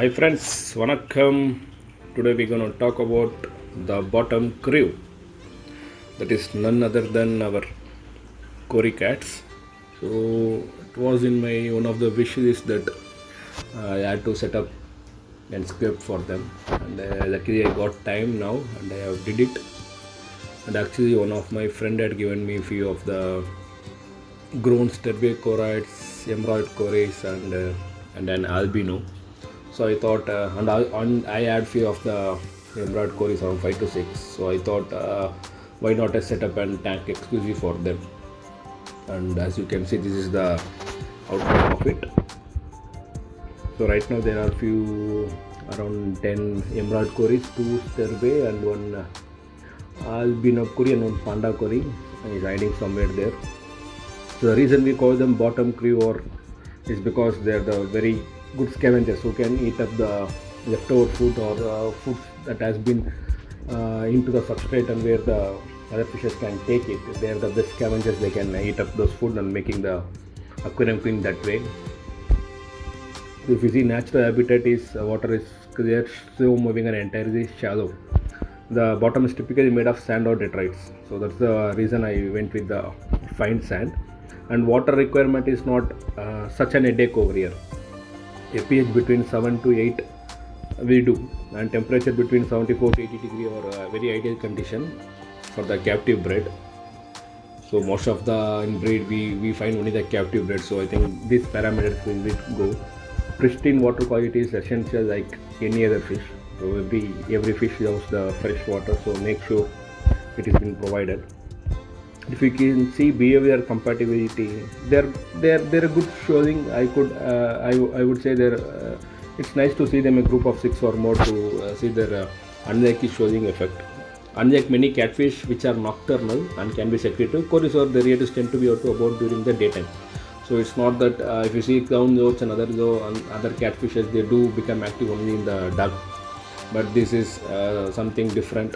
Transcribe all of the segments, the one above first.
Hi friends, Vanakkam. Today we're going to talk about the bottom crew. That is none other than our Cory cats. So it was in my one of the wishes that I had to set up and script for them. And luckily I got time now and I have did it. And actually one of my friend had given me a few of the grown sterbecorates, emerald cories and an albino. So I thought, I had few of the emerald cories around 5 to 6. So I thought, why not I set up and tank exclusive for them. And as you can see, this is the outcome of it. So right now there are few around 10 emerald cories, 2 sterbe and one albino cory and one panda cory is hiding somewhere there. So the reason we call them bottom crew is because they are the very good scavengers who can eat up the leftover food or food that has been into the substrate and where the other fishes can take it. They are the best scavengers. They can eat up those food and making the aquarium clean that way. If you see, natural habitat is water is clear, slow moving and entirely shallow. The bottom is typically made of sand or detritus. So that's the reason I went with the fine sand. And water requirement is not such an headache over here. A pH between 7 to 8 we do, and temperature between 74 to 80 degree or very ideal condition for the captive bred. So most of the inbreed we find only the captive bred. So I think these parameters will go. Pristine water quality is essential like any other fish. So every fish loves the fresh water. So make sure it is being provided. If you can see behavior compatibility, they're a good showing. I would say it's nice to see them a group of 6 or more to see their unlikely showing effect. Unlike many catfish which are nocturnal and can be secretive, cories or the rheatus tend to be out to about during the daytime. So it's not that if you see clown loads and other catfishes, they do become active only in the dark. But this is something different.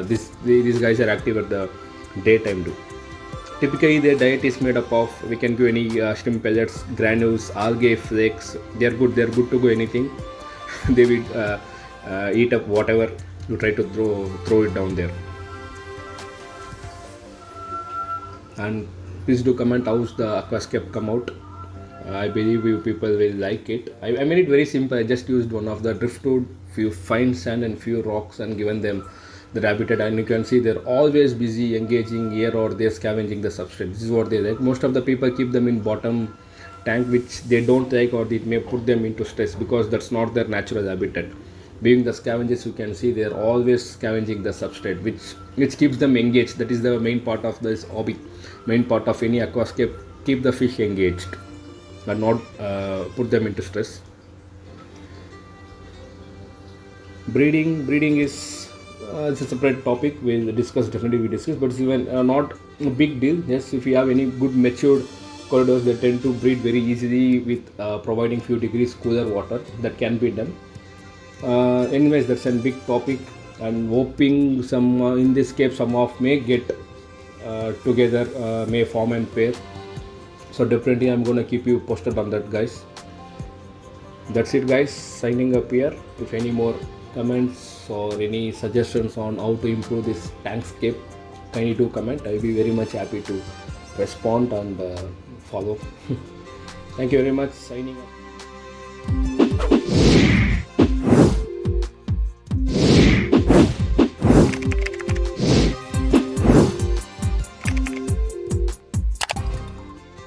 These guys are active at the daytime too. Typically their diet is made up of, we can give any shrimp pellets, granules, algae flakes. They're good to go anything. They will eat up whatever you try to throw it down there. And please do comment how's the aquascape come out. I believe you people will like it. I made it very simple. I just used one of the driftwood, few fine sand and few rocks and given them the habitat, and you can see they're always busy engaging here or they're scavenging the substrate. This is what they like. Most of the people keep them in bottom tank, which they don't like, or it may put them into stress because that's not their natural habitat. Being the scavengers, you can see they're always scavenging the substrate, which keeps them engaged. That is the main part of this hobby. Main part of any aquascape, keep the fish engaged and not put them into stress. Breeding is it's a separate topic. We discuss, but it's even not a big deal. Yes, if you have any good matured corridors, they tend to breed very easily with providing few degrees cooler water. That can be done. Anyways, that's a big topic, and hoping some in this case some of may get together, may form and pair. So definitely I'm gonna keep you posted on that, guys. That's it, guys. Signing up here. If any more comments or any suggestions on how to improve this tankscape, kindly do comment. I'll be very much happy to respond and follow. Thank you very much. Signing up.